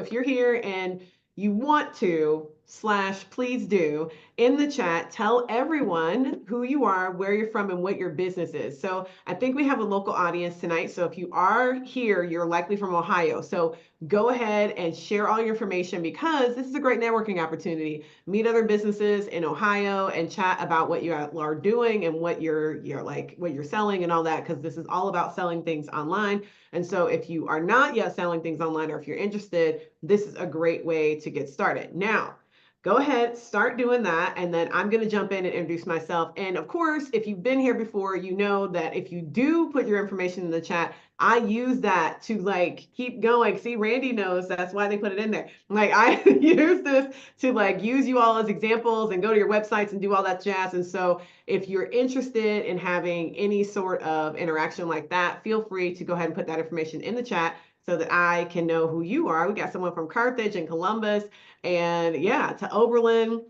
if you're here and you want to, slash, please do, in the chat, tell everyone who you are, where you're from, and what your business is. So I think we have a local audience tonight. So if you are here, you're likely from Ohio. So go ahead and share all your information because this is a great networking opportunity. Meet other businesses in Ohio and chat about what you are doing and what you're like, what you're selling and all that, because this is all about selling things online. And so if you are not yet selling things online, or if you're interested, this is a great way to get started. Now, go ahead, start doing that, and then I'm going to jump in and introduce myself. And of course, if you've been here before, you know that if you do put your information in the chat, I use that to like keep going. See, Randy knows that's why they put it in there. Like I use this to like use you all as examples and go to your websites and do all that jazz. And so if you're interested in having any sort of interaction like that, feel free to go ahead and put that information in the chat so that I can know who you are. We got someone from Carthage and Columbus and yeah, to Oberlin.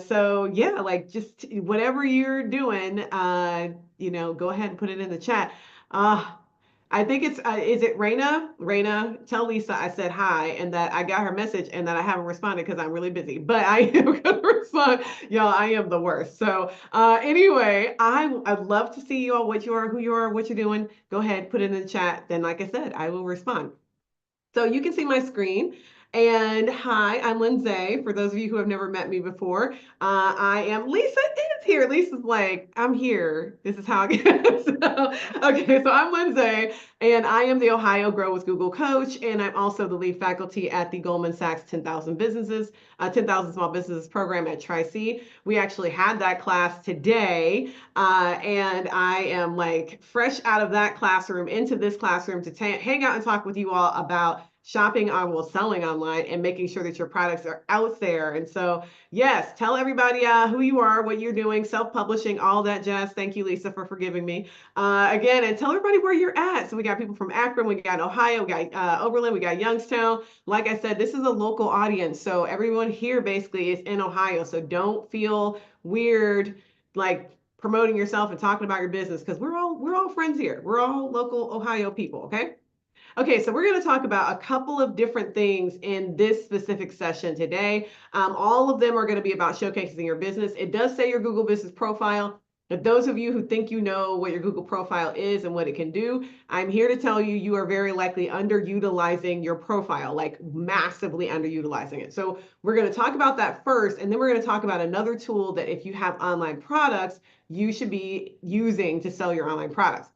So yeah, like just whatever you're doing, go ahead and put it in the chat. Uh, I think is it Raina? Raina, tell Lisa I said hi and that I got her message and that I haven't responded because I'm really busy, but I am going to respond. Y'all, I am the worst. So anyway, I'd love to see you all, what you are, who you are, what you're doing. Go ahead, put it in the chat. Then, like I said, I will respond. So you can see my screen. And hi, I'm Lindsay. For those of you who have never met me before, I am Lisa is here. Lisa's like, I'm here. This is how I get. So I'm Lindsay, and I am the Ohio Grow with Google coach, and I'm also the lead faculty at the Goldman Sachs 10,000 Small Businesses program at Tri-C. We actually had that class today, and I am like fresh out of that classroom into this classroom to hang out and talk with you all about shopping on, well, selling online and making sure that your products are out there. And so, yes, tell everybody who you are, what you're doing, self-publishing, all that jazz. Thank you, Lisa, for forgiving me. Again, and tell everybody where you're at. So we got people from Akron, we got Ohio, we got Oberlin, we got Youngstown. Like I said, this is a local audience. So everyone here basically is in Ohio. So don't feel weird, like promoting yourself and talking about your business, because we're all friends here. We're all local Ohio people, okay? Okay, so we're going to talk about a couple of different things in this specific session today. All of them are going to be about showcasing your business. It does say your Google business profile. But those of you who think you know what your Google profile is and what it can do, I'm here to tell you, you are very likely underutilizing your profile, like massively underutilizing it. So we're going to talk about that first, and then we're going to talk about another tool that if you have online products, you should be using to sell your online products.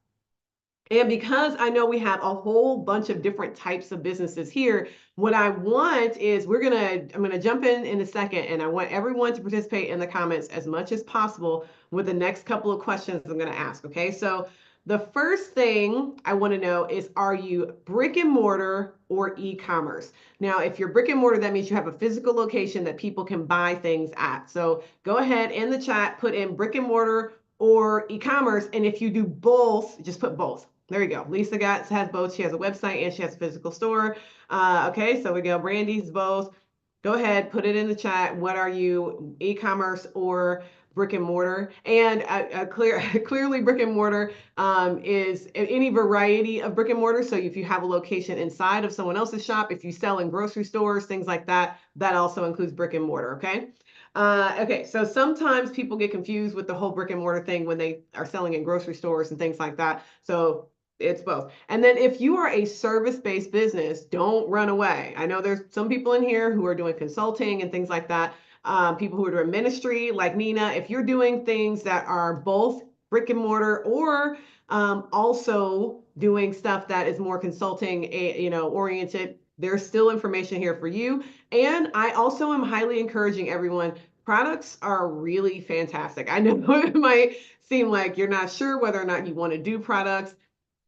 And because I know we have a whole bunch of different types of businesses here, what I want is I'm gonna jump in a second, and I want everyone to participate in the comments as much as possible with the next couple of questions I'm gonna ask, okay? So the first thing I wanna know is, are you brick and mortar or e-commerce? Now, if you're brick and mortar, that means you have a physical location that people can buy things at. So go ahead in the chat, put in brick and mortar or e-commerce, and if you do both, just put both. There you go. Lisa has both. She has a website and she has a physical store. Okay, so we go. Brandy's both. Go ahead, put it in the chat. What are you, e-commerce or brick and mortar? And clearly, brick and mortar is any variety of brick and mortar. So if you have a location inside of someone else's shop, if you sell in grocery stores, things like that, that also includes brick and mortar. Okay. Okay, so sometimes people get confused with the whole brick and mortar thing when they are selling in grocery stores and things like that. So it's both. And then if you are a service-based business, don't run away. I know there's some people in here who are doing consulting and things like that. People who are doing ministry like Nina, if you're doing things that are both brick and mortar or also doing stuff that is more consulting, oriented, there's still information here for you. And I also am highly encouraging everyone. Products are really fantastic. I know it might seem like you're not sure whether or not you want to do products.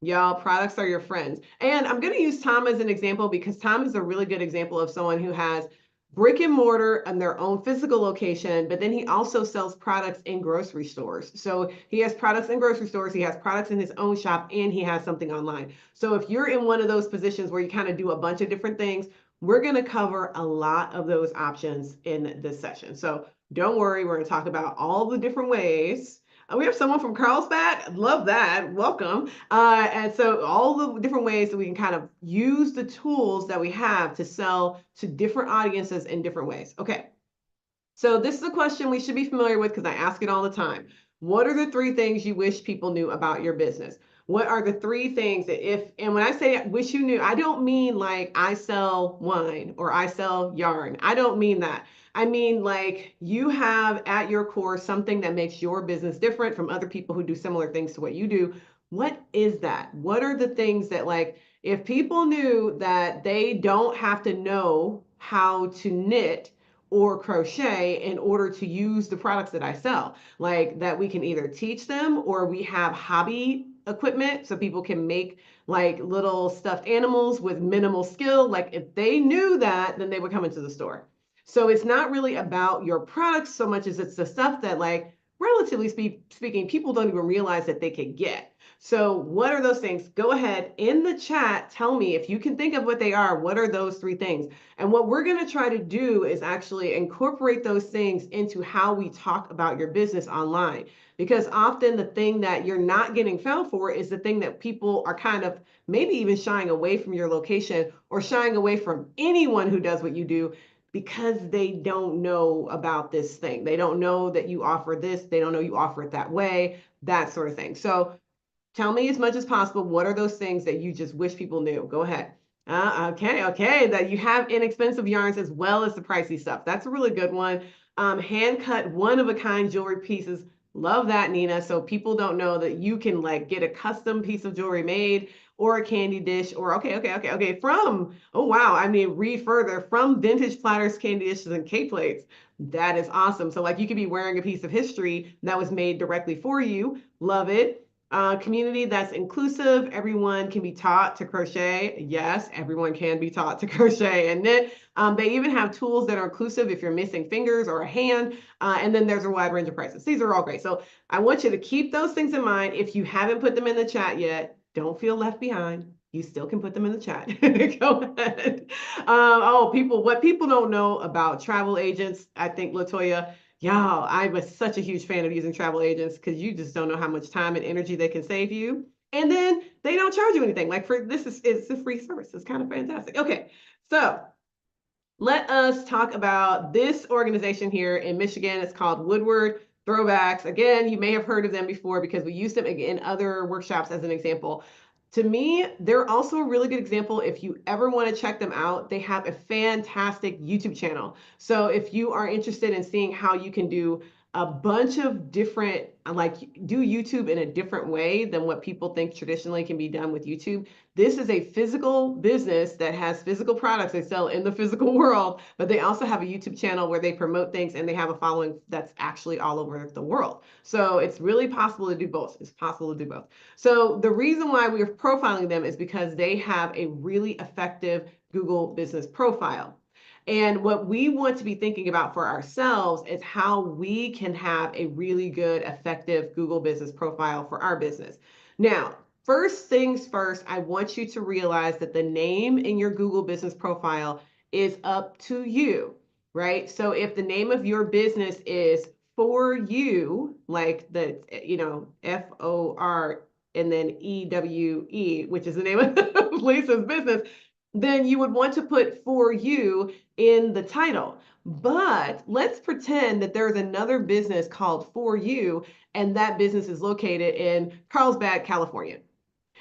Y'all, products are your friends. And I'm going to use Tom as an example because Tom is a really good example of someone who has brick and mortar and their own physical location, but then he also sells products in grocery stores. So he has products in grocery stores, he has products in his own shop, and he has something online. So if you're in one of those positions where you kind of do a bunch of different things, we're going to cover a lot of those options in this session. So don't worry, we're going to talk about all the different ways We have someone from Carlsbad. Love that. Welcome. And so all the different ways that we can kind of use the tools that we have to sell to different audiences in different ways. Okay. So this is a question we should be familiar with because I ask it all the time. What are the three things you wish people knew about your business? What are the three things that and when I say wish you knew, I don't mean like I sell wine or I sell yarn. I don't mean that. I mean like you have at your core something that makes your business different from other people who do similar things to what you do. What is that? What are the things that like if people knew that they don't have to know how to knit or crochet in order to use the products that I sell. Like that we can either teach them or we have hobby equipment so people can make like little stuffed animals with minimal skill. Like if they knew that, then they would come into the store. So it's not really about your products so much as it's the stuff that like relatively speaking, people don't even realize that they can get. So what are those things? Go ahead in the chat. Tell me if you can think of what they are. What are those three things? And what we're going to try to do is actually incorporate those things into how we talk about your business online. Because often the thing that you're not getting found for is the thing that people are kind of maybe even shying away from your location or shying away from anyone who does what you do because they don't know about this thing. They don't know that you offer this. They don't know you offer it that way, that sort of thing. So tell me as much as possible. What are those things that you just wish people knew? Go ahead. Okay. That you have inexpensive yarns as well as the pricey stuff. That's a really good one. Hand cut, one of a kind jewelry pieces. Love that, Nina. So people don't know that you can like get a custom piece of jewelry made or a candy dish or okay. From, oh wow. I mean, read further from vintage platters, candy dishes, and cake plates. That is awesome. So like you could be wearing a piece of history that was made directly for you. Love it. Community that's inclusive. Everyone can be taught to crochet. Yes, everyone can be taught to crochet and knit. They even have tools that are inclusive if you're missing fingers or a hand. And then there's a wide range of prices. These are all great. So I want you to keep those things in mind. If you haven't put them in the chat yet, don't feel left behind. You still can put them in the chat. Go ahead. What people don't know about travel agents, I think, Latoya, y'all, I was such a huge fan of using travel agents because you just don't know how much time and energy they can save you. And then they don't charge you anything. Like for this is it's a free service. It's kind of fantastic. Okay, so let us talk about this organization here in Michigan. It's called Woodward Throwbacks. Again, you may have heard of them before because we used them in other workshops as an example. To me, they're also a really good example if you ever want to check them out. They have a fantastic YouTube channel. So if you are interested in seeing how you can do a bunch of different, like do YouTube in a different way than what people think traditionally can be done with YouTube. This is a physical business that has physical products they sell in the physical world, but they also have a YouTube channel where they promote things and they have a following that's actually all over the world. So it's really possible to do both. It's possible to do both. So the reason why we're profiling them is because they have a really effective Google business profile. And what we want to be thinking about for ourselves is how we can have a really good, effective Google business profile for our business. Now, first things first, I want you to realize that the name in your Google business profile is up to you, right? So if the name of your business is For You, like the, FOR and then EWE, which is the name of Lisa's business, then you would want to put For You in the title. But let's pretend that there's another business called For You, and that business is located in Carlsbad, California.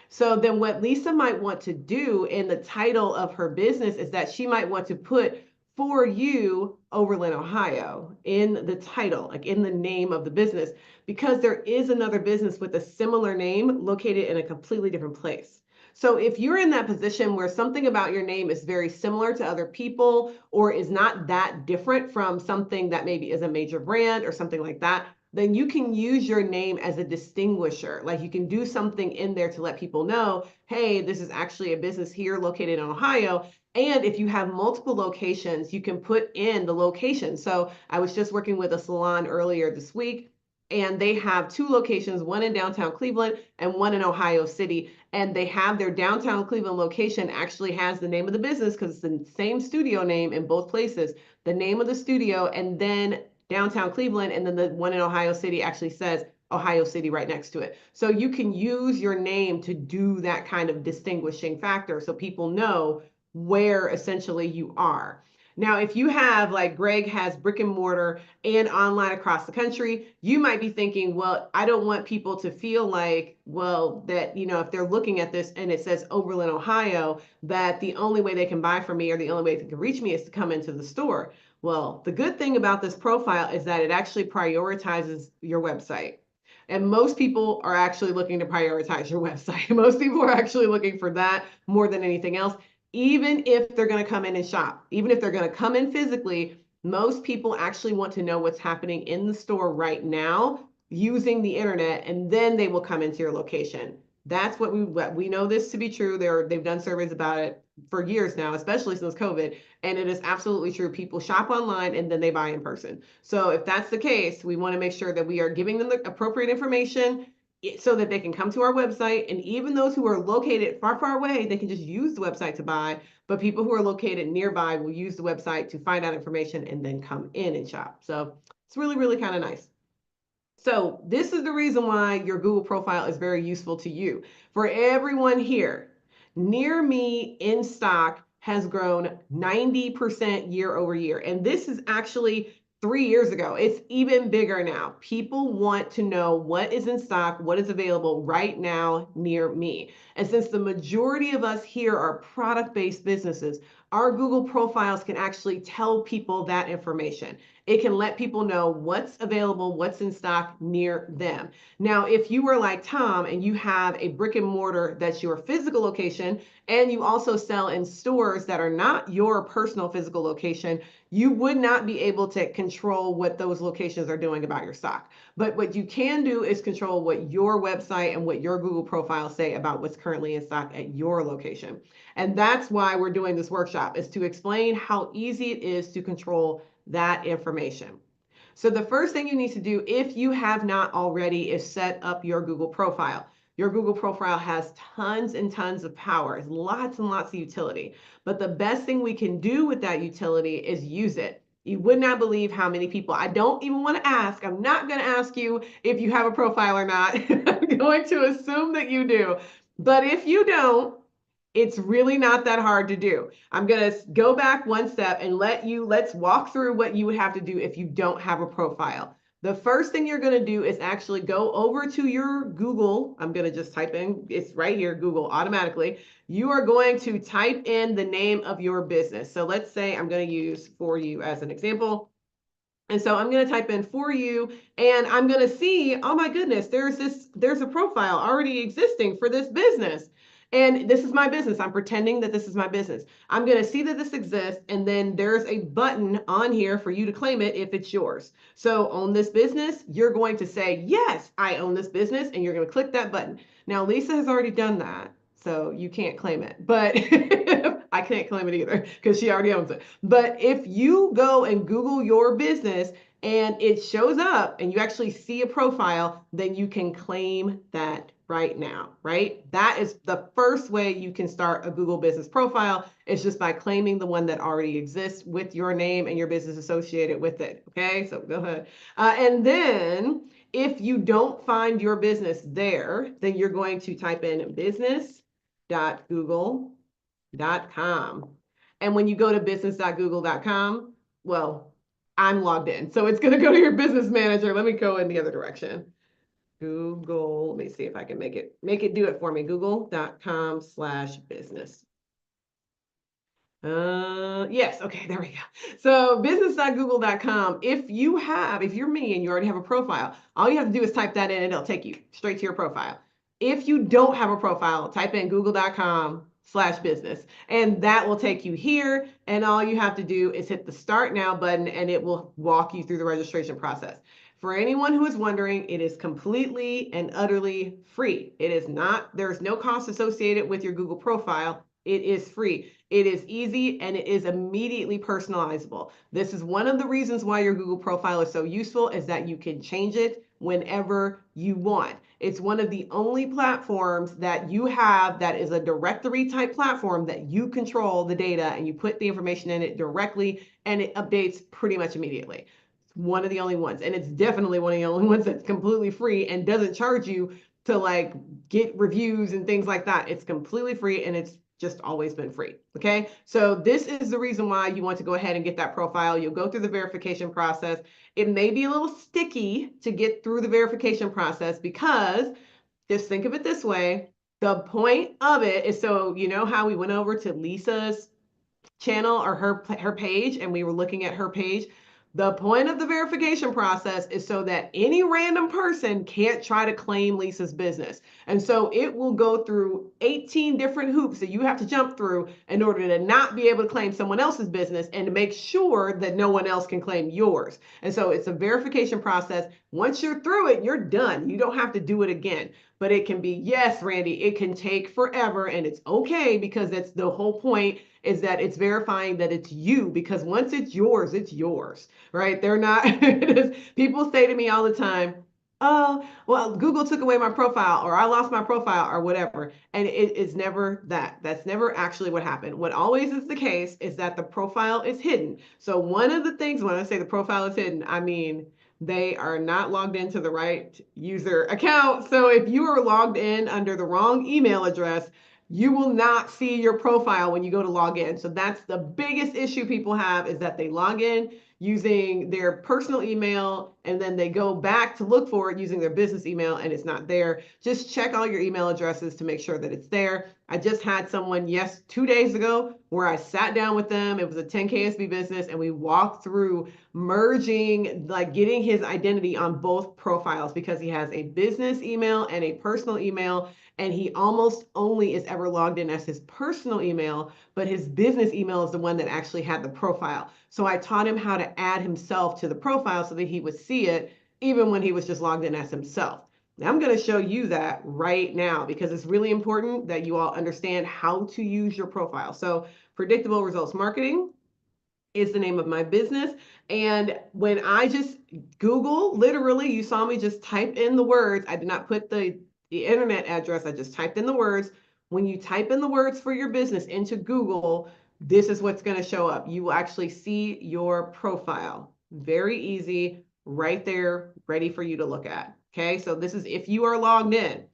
So then what Lisa might want to do in the title of her business is that she might want to put For You Overland, Ohio in the title, like in the name of the business, because there is another business with a similar name located in a completely different place. So if you're in that position where something about your name is very similar to other people or is not that different from something that maybe is a major brand or something like that, then you can use your name as a distinguisher. Like you can do something in there to let people know, hey, this is actually a business here located in Ohio. And if you have multiple locations, you can put in the location. So I was just working with a salon earlier this week, and they have two locations, one in downtown Cleveland and one in Ohio City. And they have their downtown Cleveland location actually has the name of the business because it's the same studio name in both places, the name of the studio, and then downtown Cleveland, and then the one in Ohio City actually says Ohio City right next to it. So you can use your name to do that kind of distinguishing factor so people know where essentially you are. Now, if you have, like Greg has, brick and mortar and online across the country, you might be thinking, well, I don't want people to feel like, well, that, if they're looking at this and it says Oberlin, Ohio, that the only way they can buy from me or the only way they can reach me is to come into the store. Well, the good thing about this profile is that it actually prioritizes your website. And most people are actually looking to prioritize your website. Most people are actually looking for that more than anything else, even if they're going to come in and shop, even if they're going to come in physically. Most people actually want to know what's happening in the store right now using the internet, and then they will come into your location. That's what we know this to be true. They've done surveys about it for years now, especially since COVID, and it is absolutely true. People shop online and then they buy in person. So if that's the case, we want to make sure that we are giving them the appropriate information so that they can come to our website. And even those who are located far, far away, they can just use the website to buy. But people who are located nearby will use the website to find out information and then come in and shop. So it's really, really kind of nice. So this is the reason why your Google profile is very useful to you. For everyone here, near me in stock has grown 90% year over year. And this is actually 3 years ago. It's even bigger now. People want to know what is in stock, what is available right now near me. And since the majority of us here are product-based businesses, our Google profiles can actually tell people that information. It can let people know what's available, what's in stock near them. Now, if you were like Tom and you have a brick and mortar that's your physical location, and you also sell in stores that are not your personal physical location, you would not be able to control what those locations are doing about your stock. But what you can do is control what your website and what your Google profile say about what's currently in stock at your location. And that's why we're doing this workshop, is to explain how easy it is to control that information. So the first thing you need to do, if you have not already, is set up your Google profile. Your Google profile has tons and tons of power. It's lots and lots of utility. But the best thing we can do with that utility is use it. You would not believe how many people, I don't even want to ask, I'm not going to ask you if you have a profile or not. I'm going to assume that you do. But if you don't, it's really not that hard to do. I'm going to go back one step and let's walk through what you would have to do if you don't have a profile. The first thing you're going to do is actually go over to your Google. I'm going to just type in, it's right here, Google automatically. You are going to type in the name of your business. So let's say I'm going to use For You as an example. And so I'm going to type in For You, and I'm going to see, oh my goodness, there's a profile already existing for this business. And this is my business. I'm pretending that this is my business. I'm going to see that this exists, and then there's a button on here for you to claim it if it's yours. So own this business, you're going to say, yes, I own this business, and you're going to click that button. Now, Lisa has already done that, so you can't claim it, but I can't claim it either because she already owns it. But if you go and Google your business and it shows up and you actually see a profile, then you can claim that right now, right? That is the first way you can start a Google business profile. It's just by claiming the one that already exists with your name and your business associated with it. Okay, so go ahead. And then if you don't find your business there, then you're going to type in business.google.com. And when you go to business.google.com, well, I'm logged in. So it's going to go to your business manager. Let me go in the other direction. Google, let me see if I can make it do it for me. Google.com/business. Yes, okay, there we go. So business.google.com, if you're me and you already have a profile, all you have to do is type that in and it'll take you straight to your profile. If you don't have a profile, type in google.com/business and that will take you here. And all you have to do is hit the Start Now button and it will walk you through the registration process. For anyone who is wondering, it is completely and utterly free. It is not, there's no cost associated with your Google profile. It is free. It is easy and it is immediately personalizable. This is one of the reasons why your Google profile is so useful, is that you can change it whenever you want. It's one of the only platforms that you have that is a directory type platform that you control the data and you put the information in it directly and it updates pretty much immediately. one of the only ones. And it's definitely one of the only ones that's completely free and doesn't charge you to like get reviews and things like that. It's completely free and it's just always been free. Okay. So this is the reason why you want to go ahead and get that profile. You'll go through the verification process. It may be a little sticky to get through the verification process because just think of it this way. The point of it is, so you know how we went over to Lisa's channel or her page and we were looking at her page. The point of the verification process is so that any random person can't try to claim Lisa's business. And so it will go through 18 different hoops that you have to jump through in order to not be able to claim someone else's business and to make sure that no one else can claim yours. And so it's a verification process. Once you're through it, you're done. You don't have to do it again. But it can be, yes, Randy, it can take forever and it's okay because that's the whole point, is that it's verifying that it's you, because once it's yours, right? They're not, people say to me all the time, oh, well, Google took away my profile or I lost my profile or whatever. And it is never that. That's never actually what happened. What always is the case is that the profile is hidden. So one of the things when I say the profile is hidden, I mean, they are not logged into the right user account. So if you are logged in under the wrong email address, you will not see your profile when you go to log in. So that's the biggest issue people have, is that they log in using their personal email and then they go back to look for it using their business email and it's not there. Just check all your email addresses to make sure that it's there. I just had someone, 2 days ago, where I sat down with them. It was a 10KSB business and we walked through merging, like getting his identity on both profiles because he has a business email and a personal email. And he almost only is ever logged in as his personal email, but his business email is the one that actually had the profile. So I taught him how to add himself to the profile so that he would see it even when he was just logged in as himself. Now I'm going to show you that right now because it's really important that you all understand how to use your profile. So predictable results marketing is the name of my business. And when I just Google, literally, you saw me just type in the words. I did not put the internet address. I just typed in the words. When you type in the words for your business into Google, this is what's going to show up. You will actually see your profile. Very easy, right there, ready for you to look at. Okay, so this is if you are logged in.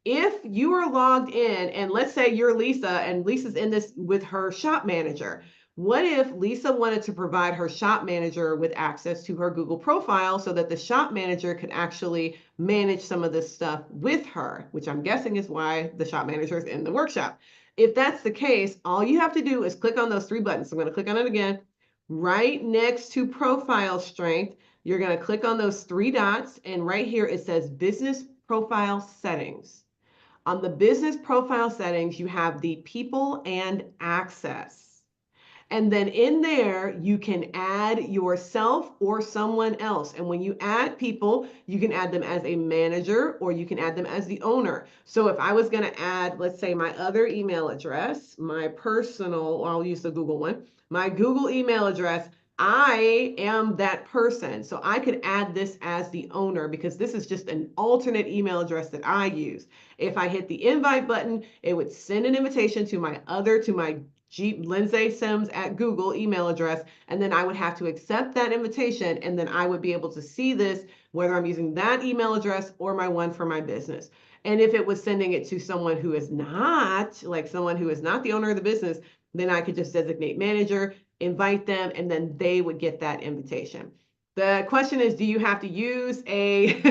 If you are logged in and let's say you're Lisa and Lisa's in this with her shop manager, what if Lisa wanted to provide her shop manager with access to her Google profile so that the shop manager could actually manage some of this stuff with her, which I'm guessing is why the shop manager is in the workshop. If that's the case, all you have to do is click on those three buttons. I'm going to click on it again. Right next to profile strength, you're going to click on those three dots, and right here it says business profile settings. On the business profile settings, you have the people and access. And then in there, you can add yourself or someone else. And when you add people, you can add them as a manager or you can add them as the owner. So if I was going to add, let's say, my other email address, my personal, I'll use the Google one, my Google email address, I am that person. So I could add this as the owner because this is just an alternate email address that I use. If I hit the invite button, it would send an invitation to my Lindsay Sims at Google email address, and then I would have to accept that invitation, and then I would be able to see this whether I'm using that email address or my one for my business. And if it was sending it to someone who is not, like someone who is not the owner of the business, then I could just designate manager, invite them, and then they would get that invitation. The question is, do you have to use a,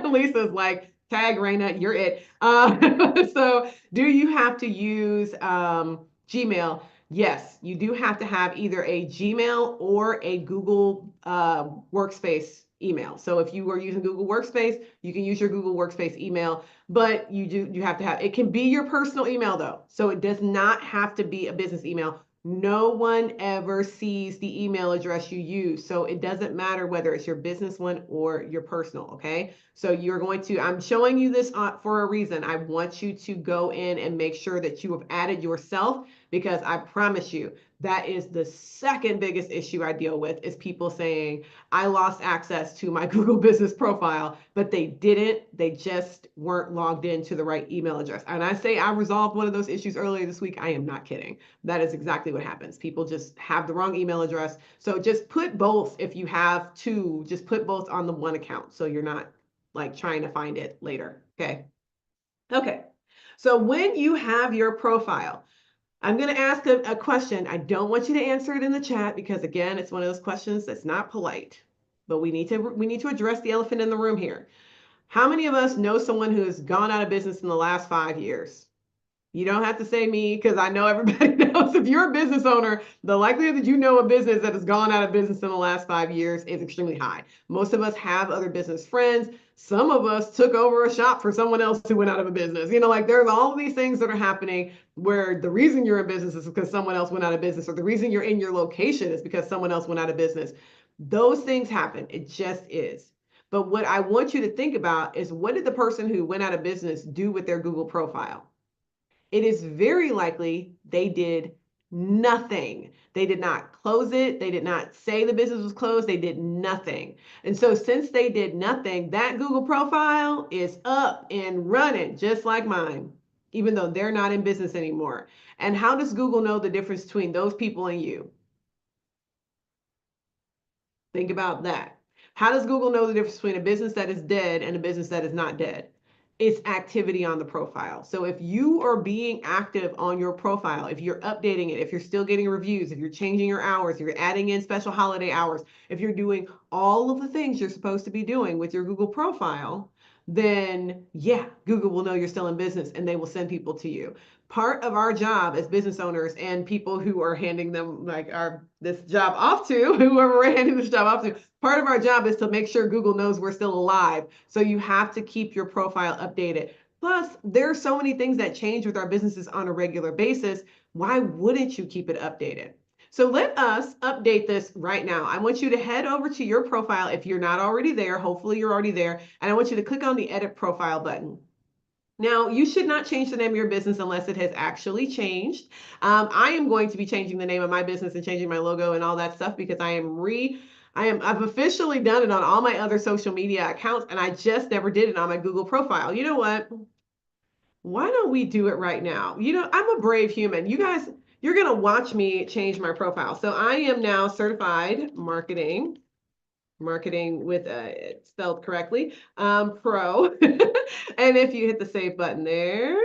Lisa's like, tag Raina, you're it. So do you have to use Gmail? Yes, you do have to have either a Gmail or a Google Workspace email. So if you are using Google Workspace, you can use your Google Workspace email, but you have to have, it can be your personal email though. So it does not have to be a business email. No one ever sees the email address you use. So it doesn't matter whether it's your business one or your personal, okay? So you're going to, I'm showing you this for a reason. I want you to go in and make sure that you have added yourself, because I promise you, That is the second biggest issue I deal with is people saying, I lost access to my Google business profile, but they didn't. They just weren't logged into the right email address. And I say I resolved one of those issues earlier this week. I am not kidding. That is exactly what happens. People just have the wrong email address. So just put both, if you have two, just put both on the one account. So you're not like trying to find it later. Okay. Okay. So when you have your profile, I'm going to ask a question. I don't want you to answer it in the chat because again, it's one of those questions that's not polite. But we need to address the elephant in the room here. How many of us know someone who has gone out of business in the last 5 years? You don't have to say me because I know everybody knows if you're a business owner, the likelihood that you know a business that has gone out of business in the last 5 years is extremely high. Most of us have other business friends. Some of us took over a shop for someone else who went out of a business. Like there's all of these things that are happening where the reason you're in business is because someone else went out of business, or the reason you're in your location is because someone else went out of business. Those things happen. It just is. But what I want you to think about is, what did the person who went out of business do with their Google profile? It is very likely they did nothing. They did not close it. They did not say the business was closed. They did nothing. And so since they did nothing, that Google profile is up and running just like mine, even though they're not in business anymore. And how does Google know the difference between those people and you? Think about that. How does Google know the difference between a business that is dead and a business that is not dead? It's activity on the profile. So if you are being active on your profile, if you're updating it, if you're still getting reviews, if you're changing your hours, if you're adding in special holiday hours, if you're doing all of the things you're supposed to be doing with your Google profile, then yeah, Google will know you're still in business and they will send people to you. Part of our job as business owners and people who are handing them like this job off to, whoever we're handing this job off to, part of our job is to make sure Google knows we're still alive. So you have to keep your profile updated. Plus, there are so many things that change with our businesses on a regular basis. Why wouldn't you keep it updated? So let us update this right now. I want you to head over to your profile if you're not already there. Hopefully you're already there. And I want you to click on the edit profile button. Now, you should not change the name of your business unless it has actually changed. I am going to be changing the name of my business and changing my logo and all that stuff because I've officially done it on all my other social media accounts, and I just never did it on my Google profile. You know what? Why don't we do it right now? I'm a brave human. You guys, you're going to watch me change my profile. So I am now certified marketing with spelled correctly, pro. And if you hit the save button there,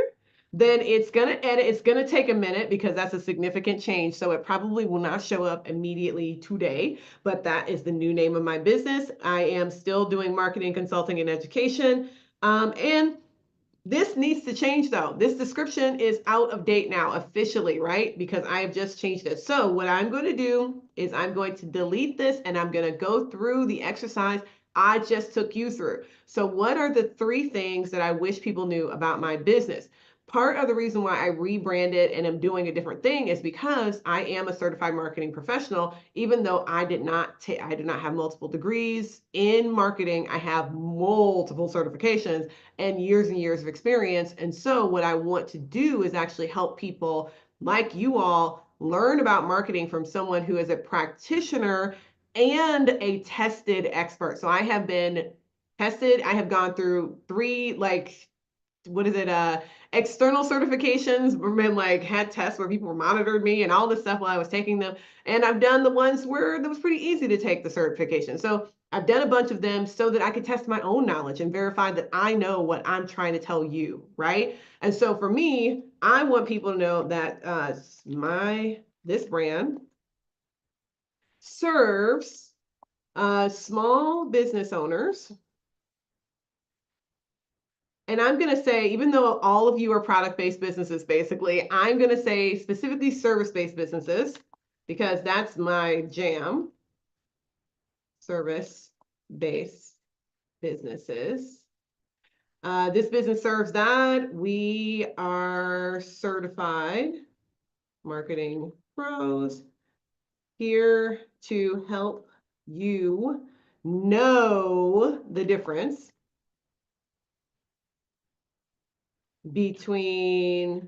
then it's going to edit. It's going to take a minute because that's a significant change. So it probably will not show up immediately today, but that is the new name of my business. I am still doing marketing, consulting, and education. And this needs to change though. This description is out of date now officially, right? Because I have just changed it. So what I'm going to do is I'm going to delete this and I'm going to go through the exercise I just took you through. So what are the 3 things that I wish people knew about my business? Part of the reason why I rebranded and am doing a different thing is because I am a certified marketing professional. Even though I did not have multiple degrees in marketing, I have multiple certifications and years of experience. And so what I want to do is actually help people like you all learn about marketing from someone who is a practitioner and a tested expert. So I have been tested. I have gone through 3, like, what is it, external certifications, been like had tests where people monitored me and all this stuff while I was taking them. And I've done the ones where it was pretty easy to take the certification. So I've done a bunch of them so that I could test my own knowledge and verify that I know what I'm trying to tell you, right? And so for me, I want people to know that this brand serves small business owners. And I'm going to say, even though all of you are product-based businesses, basically, I'm going to say specifically service-based businesses because that's my jam. Service-based businesses. This business serves that. We are certified marketing pros here to help you know the difference between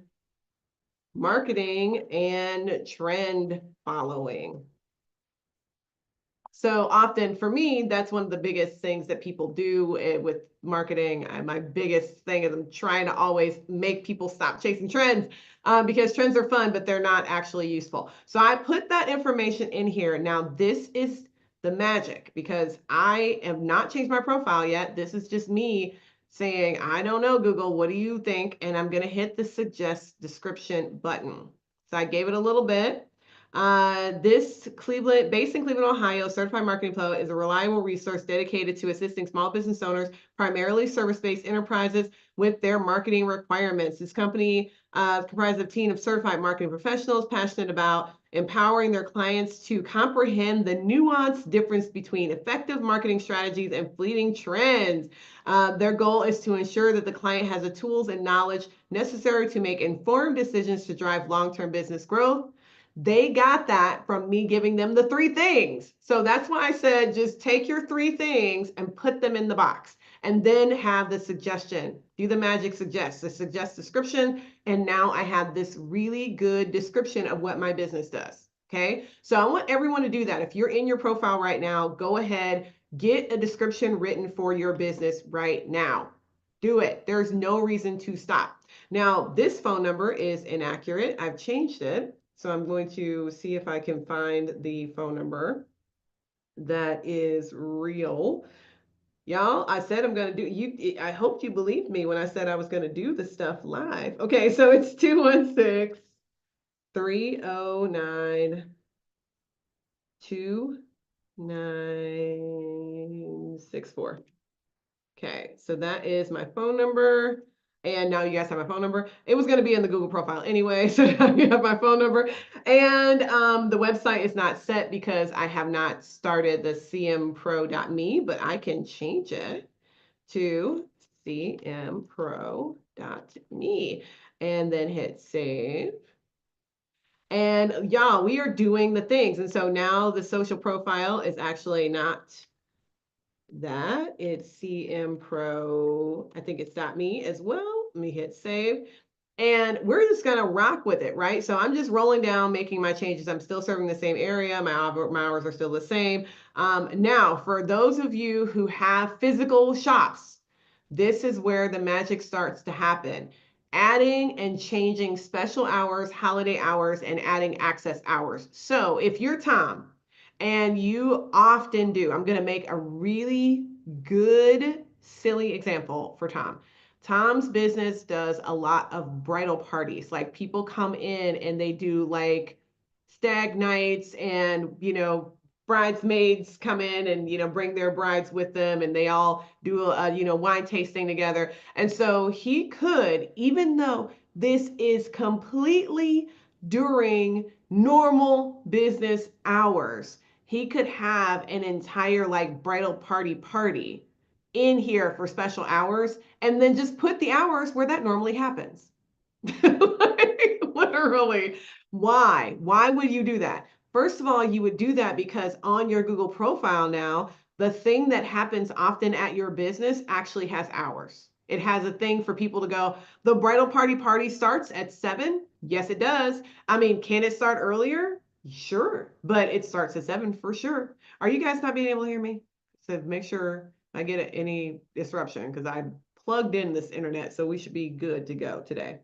marketing and trend following. So often for me, that's one of the biggest things that people do with marketing. My biggest thing is I'm trying to always make people stop chasing trends because trends are fun, but they're not actually useful. So I put that information in here. Now, this is the magic because I have not changed my profile yet. This is just me saying, I don't know, Google, what do you think? And I'm going to hit the suggest description button. So I gave it a little bit. This Cleveland, based in Cleveland, Ohio, certified marketing pro is a reliable resource dedicated to assisting small business owners, primarily service-based enterprises, with their marketing requirements. This company comprises a team of certified marketing professionals passionate about empowering their clients to comprehend the nuanced difference between effective marketing strategies and fleeting trends. Their goal is to ensure that the client has the tools and knowledge necessary to make informed decisions to drive long-term business growth. They got that from me giving them the three things. So that's why I said just take your three things and put them in the box and then have the suggestion. Do the magic suggest, the suggest description. And now I have this really good description of what my business does. Okay. So I want everyone to do that. If you're in your profile right now, go ahead, get a description written for your business right now. Do it. There's no reason to stop. Now, this phone number is inaccurate. I've changed it. So I'm going to see if I can find the phone number that is real. Y'all, I said I'm going to do you. I hoped you believed me when I said I was going to do the stuff live. Okay, so it's 216-309-2964. Okay, so that is my phone number. And now you guys have my phone number. It was going to be in the Google profile anyway, so now you have my phone number. And the website is not set because I have not started the cmpro.me, but I can change it to cmpro.me and then hit save. And y'all, we are doing the things. And so now the social profile is actually not that. It's CM Pro. I think it's .me as well. Let me hit save. And we're just going to rock with it, right? So I'm just rolling down, making my changes. I'm still serving the same area. My hours are still the same. Now, for those of you who have physical shops, this is where the magic starts to happen. Adding and changing special hours, holiday hours, and adding access hours. So if you're Tom, and you often do, I'm going to make a really good, silly example for Tom. Tom's business does a lot of bridal parties. Like people come in and they do like stag nights and, bridesmaids come in and, bring their brides with them and they all do a, wine tasting together. And so he could, even though this is completely during normal business hours, he could have an entire like bridal party in here for special hours and then just put the hours where that normally happens. Like, literally, why? Why would you do that? First of all, you would do that because on your Google profile now, the thing that happens often at your business actually has hours. It has a thing for people to go, the bridal party starts at 7. Yes, it does. I mean, can it start earlier? Sure, but it starts at 7 for sure. Are you guys not being able to hear me? So make sure I get any disruption because I plugged in this internet, so we should be good to go today.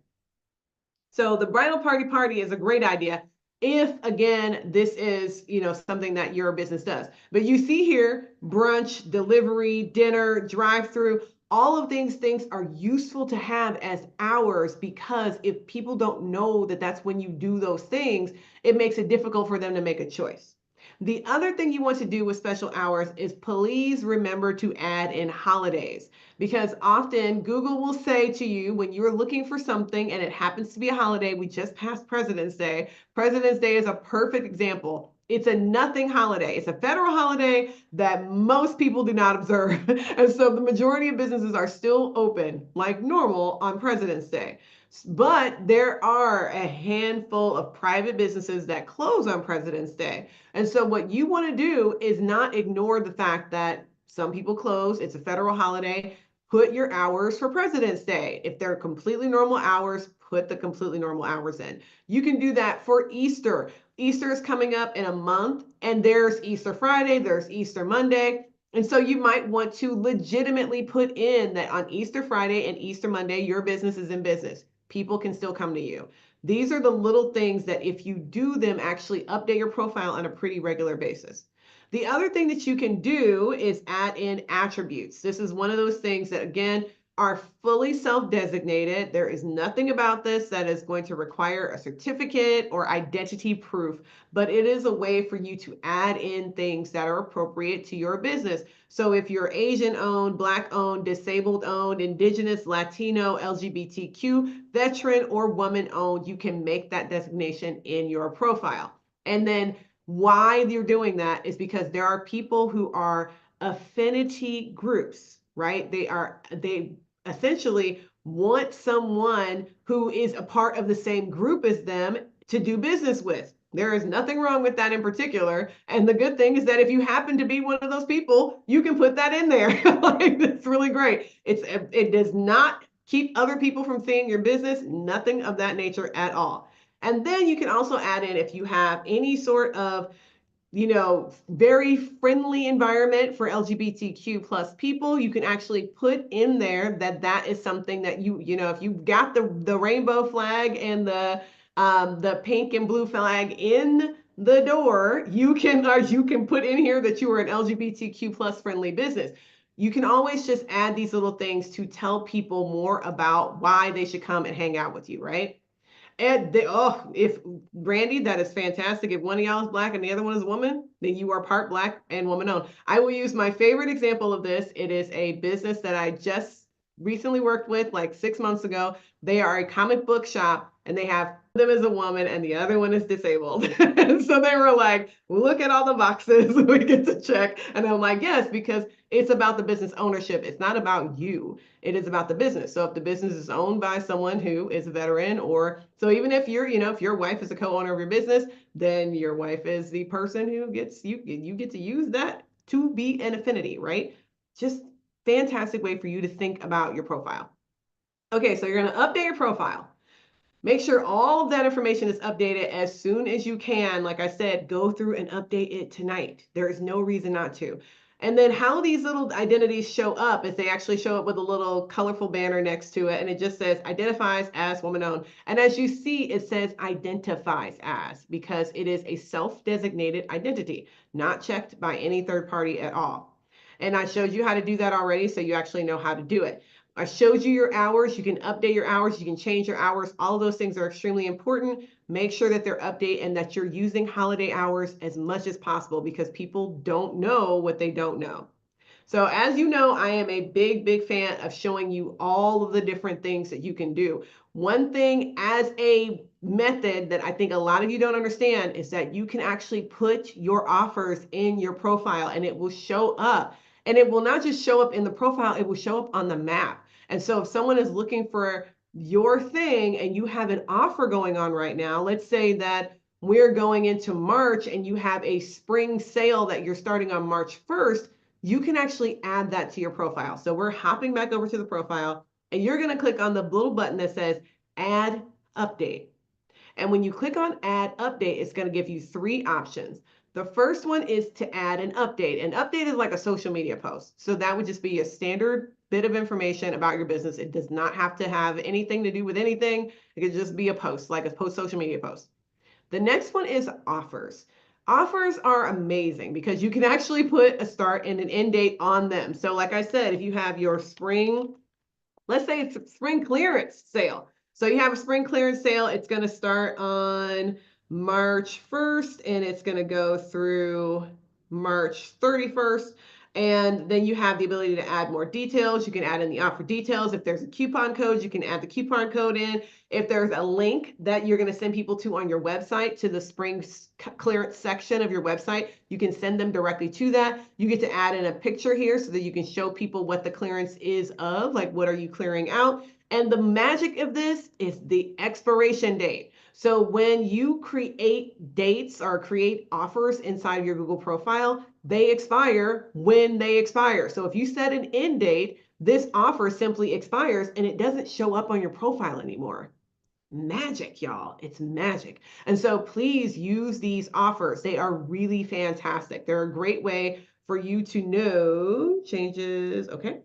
So the bridal party is a great idea if, again, this is, something that your business does. But you see here, brunch, delivery, dinner, drive-through, all of these things are useful to have as hours because if people don't know that that's when you do those things, it makes it difficult for them to make a choice. The other thing you want to do with special hours is please remember to add in holidays because often Google will say to you when you're looking for something and it happens to be a holiday, we just passed President's Day. President's Day is a perfect example. It's a nothing holiday. It's a federal holiday that most people do not observe. And so the majority of businesses are still open like normal on President's Day. But there are a handful of private businesses that close on President's Day. And so what you want to do is not ignore the fact that some people close. It's a federal holiday. Put your hours for President's Day. If they're completely normal hours, put the completely normal hours in. You can do that for Easter. Easter is coming up in a month, and there's Easter Friday, there's Easter Monday. And so you might want to legitimately put in that on Easter Friday and Easter Monday, your business is in business. People can still come to you. These are the little things that if you do them, actually update your profile on a pretty regular basis. The other thing that you can do is add in attributes. This is one of those things that, again, are fully self-designated. There is nothing about this that is going to require a certificate or identity proof, but it is a way for you to add in things that are appropriate to your business. So if you're Asian owned, Black owned, disabled owned, Indigenous, Latino, LGBTQ, veteran, or woman owned, you can make that designation in your profile. And then why you're doing that is because there are people who are affinity groups, right? They essentially want someone who is a part of the same group as them to do business with. There is nothing wrong with that in particular. And the good thing is that if you happen to be one of those people, you can put that in there. Like, it's really great. It does not keep other people from seeing your business, nothing of that nature at all. And then you can also add in if you have any sort of very friendly environment for LGBTQ plus people, you can actually put in there that that is something that if you've got the rainbow flag and the pink and blue flag in the door, you can put in here that you are an LGBTQ plus friendly business. You can always just add these little things to tell people more about why they should come and hang out with you, right? And if Brandy, that is fantastic. If one of y'all is Black and the other one is a woman, then you are part Black and woman owned. I will use my favorite example of this. It is a business that I just recently worked with like 6 months ago. They are a comic book shop and they have them as a woman and the other one is disabled. And so they were like, look at all the boxes we get to check. And I'm like, yes, because it's about the business ownership. It's not about you. It is about the business. So if the business is owned by someone who is a veteran, or so even if if your wife is a co-owner of your business, then your wife is the person who gets you get to use that to be an affinity, right? Just fantastic way for you to think about your profile. Okay, so you're going to update your profile. Make sure all of that information is updated as soon as you can. Like I said, go through and update it tonight. There is no reason not to. And then how these little identities show up is they actually show up with a little colorful banner next to it. And it just says identifies as woman owned. And as you see, it says identifies as because it is a self-designated identity, not checked by any third party at all. And I showed you how to do that already, so you actually know how to do it. I showed you your hours. You can update your hours. You can change your hours. All of those things are extremely important. Make sure that they're updated and that you're using holiday hours as much as possible because people don't know what they don't know. So as you know, I am a big, big fan of showing you all of the different things that you can do. One thing as a method that I think a lot of you don't understand is that you can actually put your offers in your profile and it will show up. And it will not just show up in the profile, it will show up on the map. And so if someone is looking for your thing and you have an offer going on right now, let's say that we're going into March and you have a spring sale that you're starting on March 1st, you can actually add that to your profile. So we're hopping back over to the profile and you're going to click on the little button that says add update. And when you click on add update, it's going to give you 3 options. The first one is to add an update. An update is like a social media post. So that would just be a standard bit of information about your business. It does not have to have anything to do with anything. It could just be a post, like a social media post. The next one is offers. Offers are amazing because you can actually put a start and an end date on them. So like I said, if you have your spring, let's say it's a spring clearance sale. So you have a spring clearance sale. It's going to start on March 1st and it's going to go through March 31st. And then you have the ability to add more details. You can add in the offer details. If there's a coupon code, you can add the coupon code in. If there's a link that you're going to send people to on your website to the spring clearance section of your website, you can send them directly to that. You get to add in a picture here so that you can show people what the clearance is of, like what are you clearing out. And the magic of this is the expiration date. So when you create dates or create offers inside of your Google profile, they expire when they expire. So if you set an end date, this offer simply expires and it doesn't show up on your profile anymore. magic, y'all. It's magic. And so please use these offers. They are really fantastic. They're a great way for you to know changes. Okay.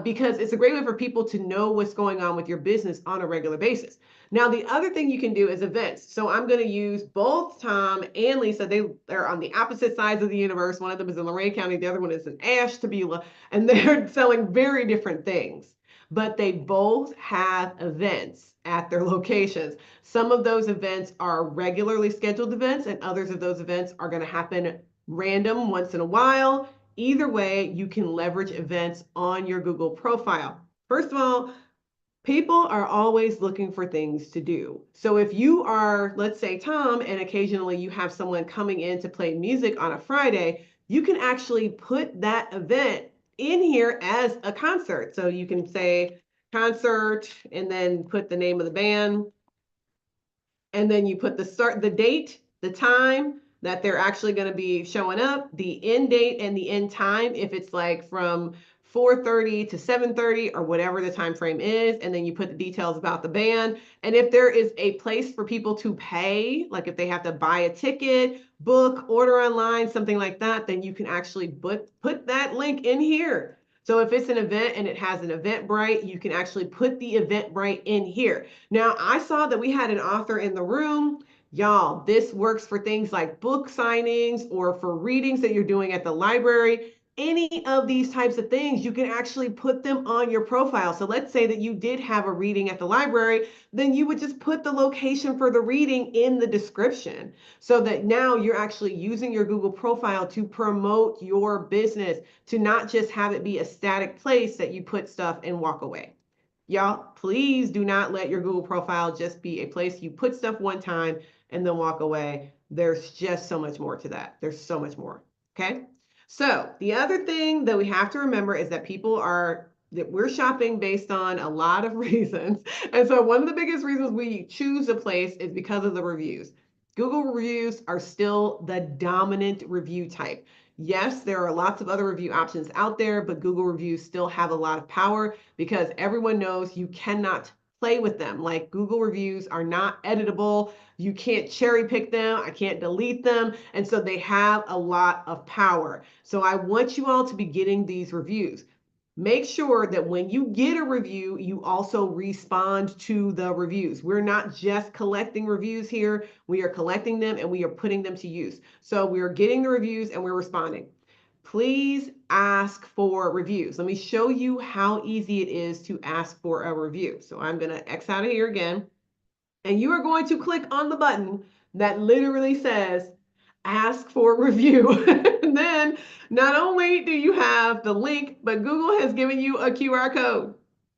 Because it's a great way for people to know what's going on with your business on a regular basis. Now, the other thing you can do is events. So I'm going to use both Tom and Lisa. They're on the opposite sides of the universe. One of them is in Lorain County, the other one is in Ashtabula, and they're selling very different things. But they both have events at their locations. Some of those events are regularly scheduled events, and others of those events are going to happen random once in a while. Either way, you can leverage events on your Google profile. First of all, people are always looking for things to do. So if you are, let's say, Tom, and occasionally you have someone coming in to play music on a Friday, you can actually put that event in here as a concert. So you can say concert and then put the name of the band, and then you put the date, the time that they're actually going to be showing up, the end date and the end time, if it's like from 4:30 to 7:30 or whatever the time frame is, and then you put the details about the band. And if there is a place for people to pay, like if they have to buy a ticket, book, order online, something like that, then you can actually put that link in here. So if it's an event and it has an Eventbrite, you can actually put the Eventbrite in here. Now, I saw that we had an author in the room. Y'all, this works for things like book signings or for readings that you're doing at the library. Any of these types of things, you can actually put them on your profile. So let's say that you did have a reading at the library, then you would just put the location for the reading in the description so that now you're actually using your Google profile to promote your business, to not just have it be a static place that you put stuff and walk away. Y'all, please do not let your Google profile just be a place you put stuff one time and then walk away. There's just so much more to that. There's so much more. Okay. So the other thing that we have to remember is that that we're shopping based on a lot of reasons. And so one of the biggest reasons we choose a place is because of the reviews. Google reviews are still the dominant review type. Yes, there are lots of other review options out there, but Google reviews still have a lot of power because everyone knows you cannot play with them. Like Google reviews are not editable. You can't cherry pick them. I can't delete them. And so they have a lot of power. So I want you all to be getting these reviews. Make sure that when you get a review, you also respond to the reviews. We're not just collecting reviews here. We are collecting them and we are putting them to use. So we are getting the reviews and we're responding. Please ask for reviews. Let me show you how easy it is to ask for a review. So I'm going to X out of here again. And you are going to click on the button that literally says ask for a review. And then not only do you have the link, but Google has given you a QR code.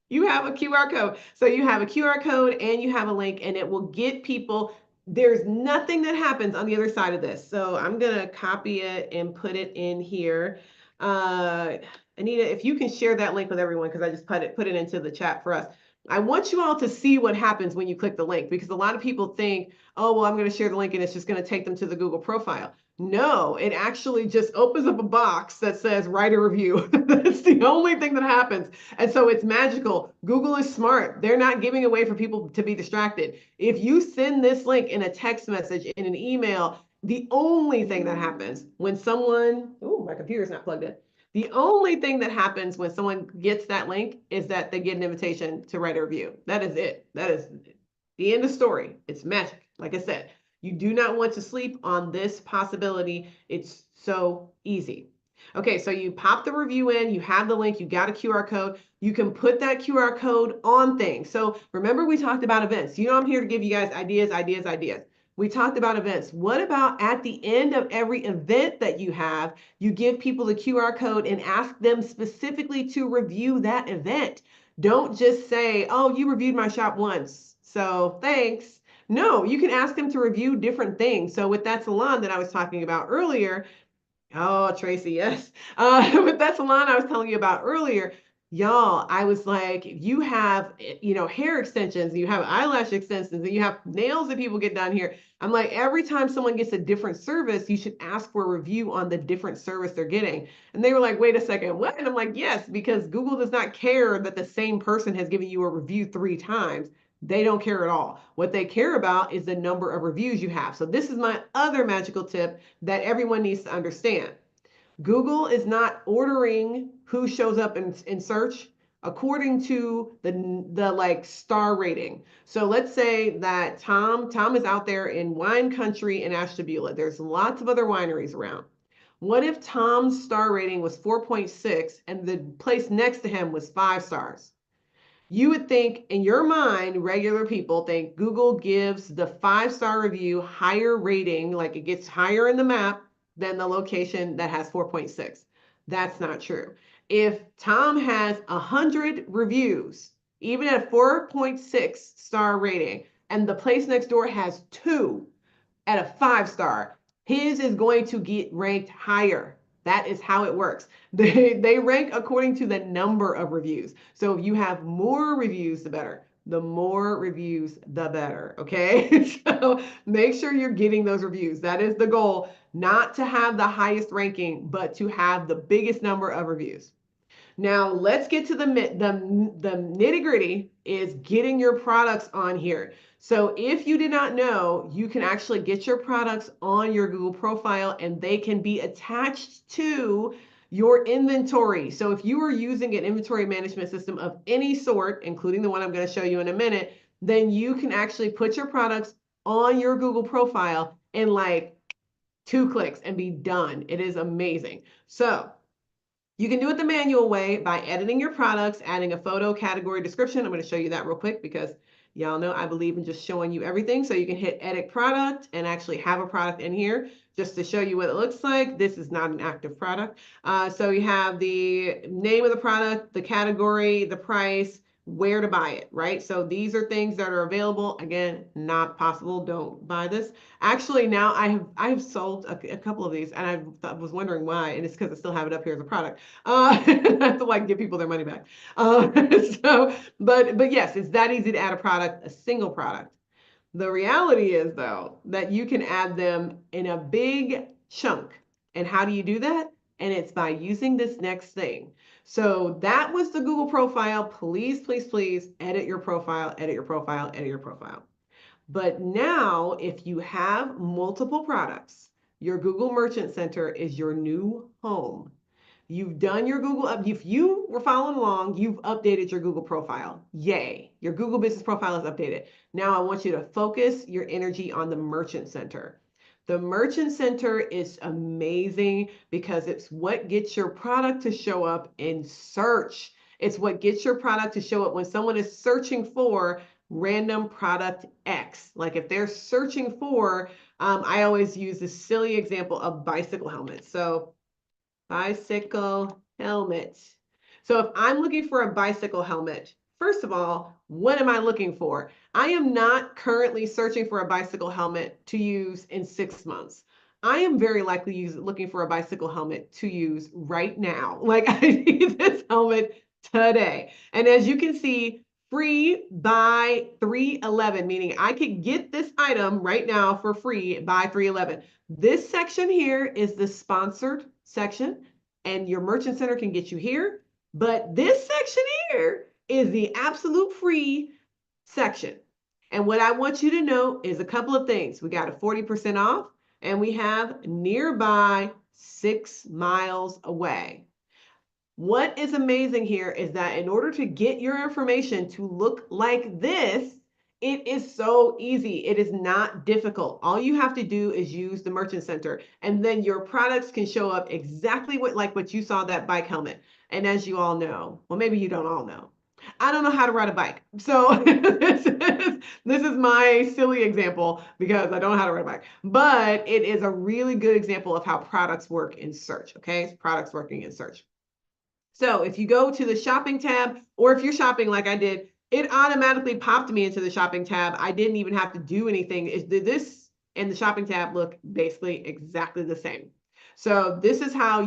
You have a QR code. So you have a QR code and you have a link, and it will get people. There's nothing that happens on the other side of this. So I'm going to copy it and put it in here. Anita, if you can share that link with everyone, because I just put it into the chat for us. I want you all to see what happens when you click the link, because a lot of people think, oh, well, I'm going to share the link and it's just going to take them to the Google profile. No, it actually just opens up a box that says write a review. That's the only thing that happens. And so it's magical. Google is smart. They're not giving away for people to be distracted. If you send this link in a text message, in an email, the only thing that happens when someone, oh, my computer's not plugged in. The only thing that happens when someone gets that link is that they get an invitation to write a review. That is it. That is the end of story. It's magic. Like I said, you do not want to sleep on this possibility. It's so easy. Okay, so you pop the review in, you have the link, you got a QR code. You can put that QR code on things. So remember we talked about events. You know I'm here to give you guys ideas, ideas, ideas. We talked about events. What about at the end of every event that you have, you give people the QR code and ask them specifically to review that event? Don't just say, oh, you reviewed my shop once, so thanks. No, you can ask them to review different things. So with that salon that I was talking about earlier, oh, Tracy, yes. With that salon I was telling you about earlier, y'all, I was like, you have, hair extensions, you have eyelash extensions, and you have nails that people get done here. I'm like, every time someone gets a different service, you should ask for a review on the different service they're getting. And they were like, wait a second, what? And I'm like, yes, because Google does not care that the same person has given you a review 3 times. They don't care at all. What they care about is the number of reviews you have. So this is my other magical tip that everyone needs to understand. Google is not ordering who shows up in search according to the like star rating. So let's say that Tom is out there in wine country in Ashtabula. There's lots of other wineries around. What if Tom's star rating was 4.6 and the place next to him was 5 stars? You would think in your mind, regular people think Google gives the 5 star review higher rating, like it gets higher in the map than the location that has 4.6. That's not true. If Tom has 100 reviews, even at 4.6 star rating, and the place next door has 2 at a 5 star, his is going to get ranked higher. That is how it works. They rank according to the number of reviews. So if you have more reviews, the better. The more reviews, the better. Okay. So make sure you're getting those reviews. That is the goal, not to have the highest ranking, but to have the biggest number of reviews. Now let's get to the nitty gritty is getting your products on here. So if you did not know, you can actually get your products on your Google profile and they can be attached to your inventory. So if you are using an inventory management system of any sort, including the one I'm going to show you in a minute, then you can actually put your products on your Google profile in like 2 clicks and be done. It is amazing. So you can do it the manual way by editing your products, adding a photo, category, description. I'm going to show you that real quick because y'all know I believe in just showing you everything. So you can hit edit product and actually have a product in here just to show you what it looks like. This is not an active product. So you have the name of the product, the category, the price, where to buy it, right? So these are things that are available. Again, not possible. Don't buy this. Actually, now I have sold a couple of these, and I was wondering why, and it's because I still have it up here as a product. I have to like give people their money back. But yes, it's that easy to add a product, a single product. The reality is though that you can add them in a big chunk. And how do you do that? And it's by using this next thing. So that was the Google profile. Please, please, please edit your profile, edit your profile, edit your profile. But now, if you have multiple products, your Google Merchant Center is your new home. You've done your Google up. If you were following along, you've updated your Google profile. Yay. Your Google business profile is updated. Now I want you to focus your energy on the Merchant Center. The Merchant Center is amazing because it's what gets your product to show up in search. It's what gets your product to show up when someone is searching for random product X. Like if they're searching for, I always use this silly example of bicycle helmets. So bicycle helmet. So if I'm looking for a bicycle helmet, first of all, what am I looking for? I am not currently searching for a bicycle helmet to use in 6 months. I am very likely looking for a bicycle helmet to use right now. Like I need this helmet today. And as you can see, free by 311, meaning I could get this item right now for free by 311. This section here is the sponsored section, and your Merchant Center can get you here. But this section here is the absolute free section. And what I want you to know is a couple of things. We got a 40% off, and we have nearby 6 miles away. What is amazing here is that in order to get your information to look like this, it is so easy. It is not difficult. All you have to do is use the Merchant Center, and then your products can show up exactly like what you saw that bike helmet. And as you all know, well, maybe you don't all know, I don't know how to ride a bike. So this is my silly example because I don't know how to ride a bike. But it is a really good example of how products work in search. Okay, it's products working in search. So if you go to the shopping tab, or if you're shopping like I did, it automatically popped me into the shopping tab. I didn't even have to do anything. This and the shopping tab look basically exactly the same. So this is how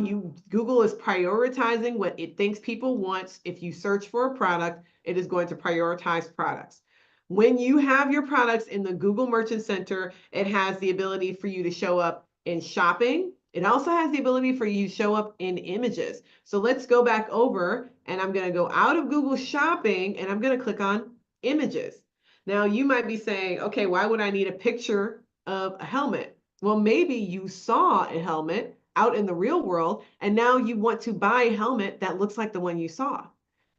Google is prioritizing what it thinks people want. If you search for a product, it is going to prioritize products. When you have your products in the Google Merchant Center, it has the ability for you to show up in shopping. It also has the ability for you to show up in images. So let's go back over, and I'm going to go out of Google Shopping and I'm going to click on images. Now you might be saying, okay, why would I need a picture of a helmet? Well, maybe you saw a helmet out in the real world and now you want to buy a helmet that looks like the one you saw.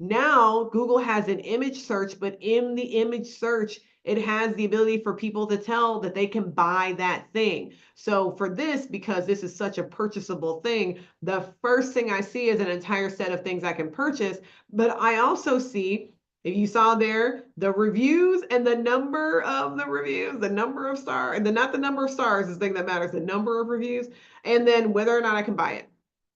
Now Google has an image search, but in the image search, it has the ability for people to tell that they can buy that thing. So for this, because this is such a purchasable thing, the first thing I see is an entire set of things I can purchase, but I also see, if you saw there, the reviews and the number of the reviews, the number of stars, and not the number of stars is the thing that matters, the number of reviews, and then whether or not I can buy it.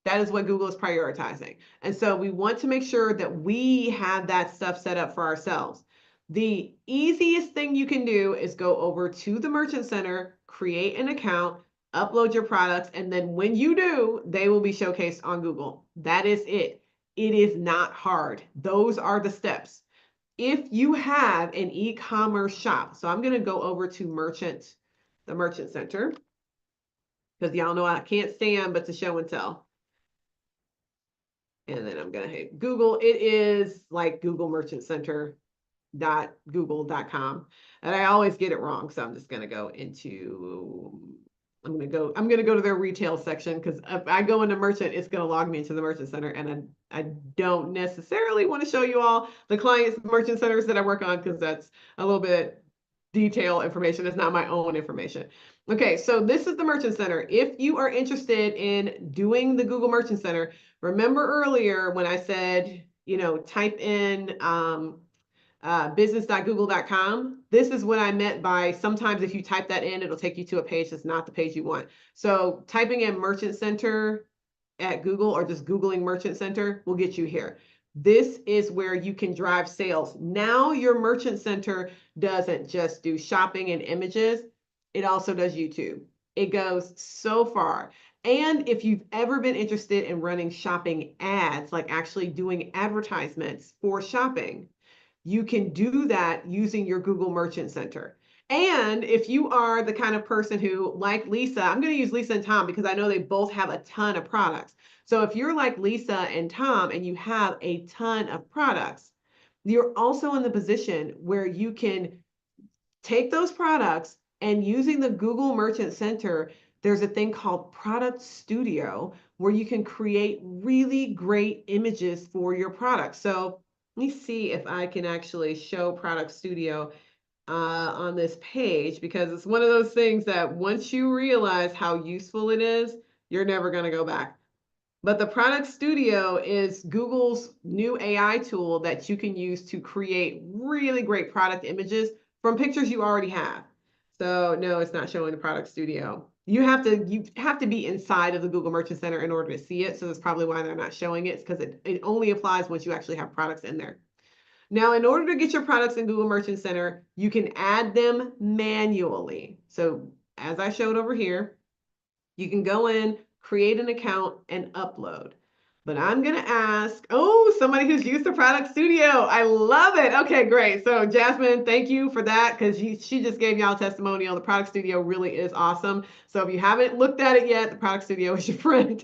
That is what Google is prioritizing. And so we want to make sure that we have that stuff set up for ourselves. The easiest thing you can do is go over to the Merchant Center, create an account, upload your products, and then when you do, they will be showcased on Google. That is it. It is not hard. Those are the steps. If you have an e-commerce shop, so I'm going to go over to the Merchant Center, because y'all know I can't stand but to show and tell. And then I'm going to hit Google. It is like Google Merchant Center .google.com, and I always get it wrong, so I'm just going to go into, I'm going to go to their retail section, because if I go into merchant, it's going to log me into the Merchant Center, and I don't necessarily want to show you all the clients merchant centers that I work on, because that's a little bit detailed information. It's not my own information. Okay, so this is the Merchant Center. If you are interested in doing the Google Merchant Center, remember earlier when I said, type in business.google.com. This is what I meant by sometimes if you type that in, it'll take you to a page that's not the page you want. So typing in Merchant Center at Google or just Googling Merchant Center will get you here. This is where you can drive sales. Now your Merchant Center doesn't just do shopping and images, it also does YouTube. It goes so far. And if you've ever been interested in running shopping ads, like actually doing advertisements for shopping, you can do that using your Google Merchant Center. And if you are the kind of person who, like Lisa, I'm going to use Lisa and Tom because I know they both have a ton of products. So if you're like Lisa and Tom and you have a ton of products, you're also in the position where you can take those products and using the Google Merchant Center, there's a thing called Product Studio where you can create really great images for your products. So let me see if I can actually show Product Studio on this page, because it's one of those things that once you realize how useful it is, you're never going to go back. But the Product Studio is Google's new AI tool that you can use to create really great product images from pictures you already have. So no, it's not showing the Product Studio. You have to be inside of the Google Merchant Center in order to see it. So that's probably why they're not showing it, because it only applies once you actually have products in there. Now, in order to get your products in Google Merchant Center, you can add them manually. So as I showed over here, you can go in, create an account, and upload. But I'm going to ask, oh, somebody who's used the Product Studio. I love it. Okay, great. So Jasmine, thank you for that, because she just gave y'all a testimonial. The Product Studio really is awesome. So if you haven't looked at it yet, the Product Studio is your friend.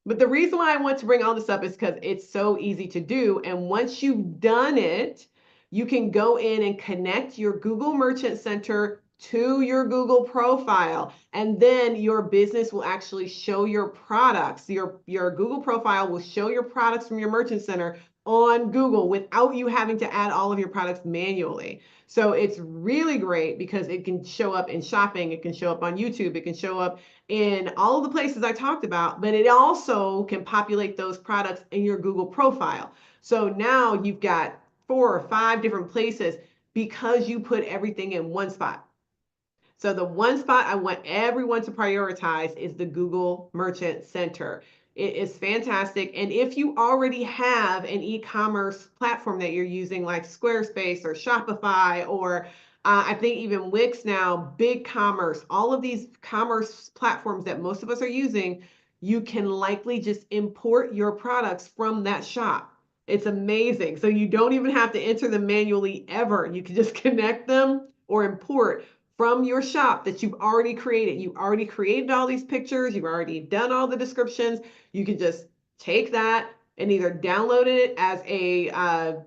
But the reason why I want to bring all this up is because it's so easy to do. And once you've done it, you can go in and connect your Google Merchant Center to your Google profile, and then your business will actually show your products. Your Google profile will show your products from your Merchant Center on Google without you having to add all of your products manually. So it's really great because it can show up in shopping, it can show up on YouTube, it can show up in all of the places I talked about, but it also can populate those products in your Google profile. So now you've got 4 or 5 different places because you put everything in one spot. So the one spot I want everyone to prioritize is the Google Merchant Center. It is fantastic. And if you already have an e-commerce platform that you're using like Squarespace or Shopify, or I think even Wix now, BigCommerce, all of these commerce platforms that most of us are using, you can likely just import your products from that shop. It's amazing. So you don't even have to enter them manually ever. You can just connect them or import from your shop that you've already created. You already created all these pictures. You've already done all the descriptions. You can just take that and either download it as a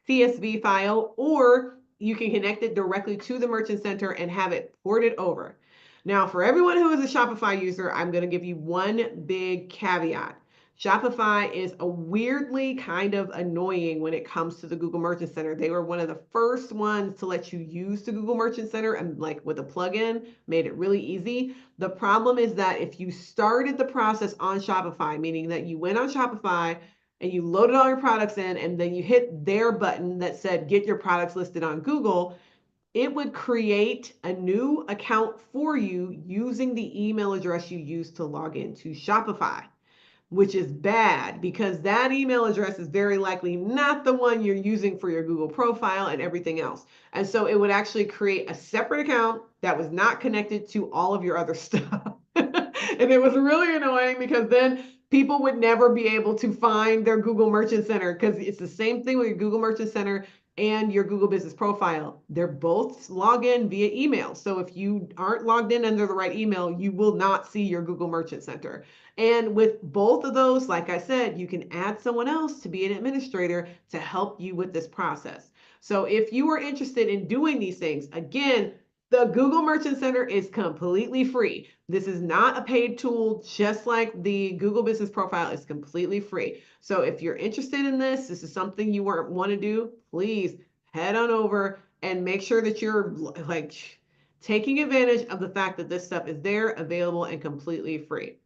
CSV file, or you can connect it directly to the Merchant Center and have it ported over. Now, for everyone who is a Shopify user, I'm going to give you one big caveat. Shopify is a weirdly kind of annoying when it comes to the Google Merchant Center. They were one of the first ones to let you use the Google Merchant Center, and like with a plugin, made it really easy. The problem is that if you started the process on Shopify, meaning that you went on Shopify and you loaded all your products in and then you hit their button that said get your products listed on Google, it would create a new account for you using the email address you used to log into Shopify, which is bad because that email address is very likely not the one you're using for your Google profile and everything else. And so it would actually create a separate account that was not connected to all of your other stuff. And it was really annoying because then people would never be able to find their Google Merchant Center, because it's the same thing with your Google Merchant Center and your Google Business Profile. They're both log in via email. So if you aren't logged in under the right email, you will not see your Google Merchant Center. And with both of those, like I said, you can add someone else to be an administrator to help you with this process. So if you are interested in doing these things, again, the Google Merchant Center is completely free. This is not a paid tool, just like the Google Business Profile is completely free. So if you're interested in this, this is something you want to do, please head on over and make sure that you're like taking advantage of the fact that this stuff is there, available, and completely free.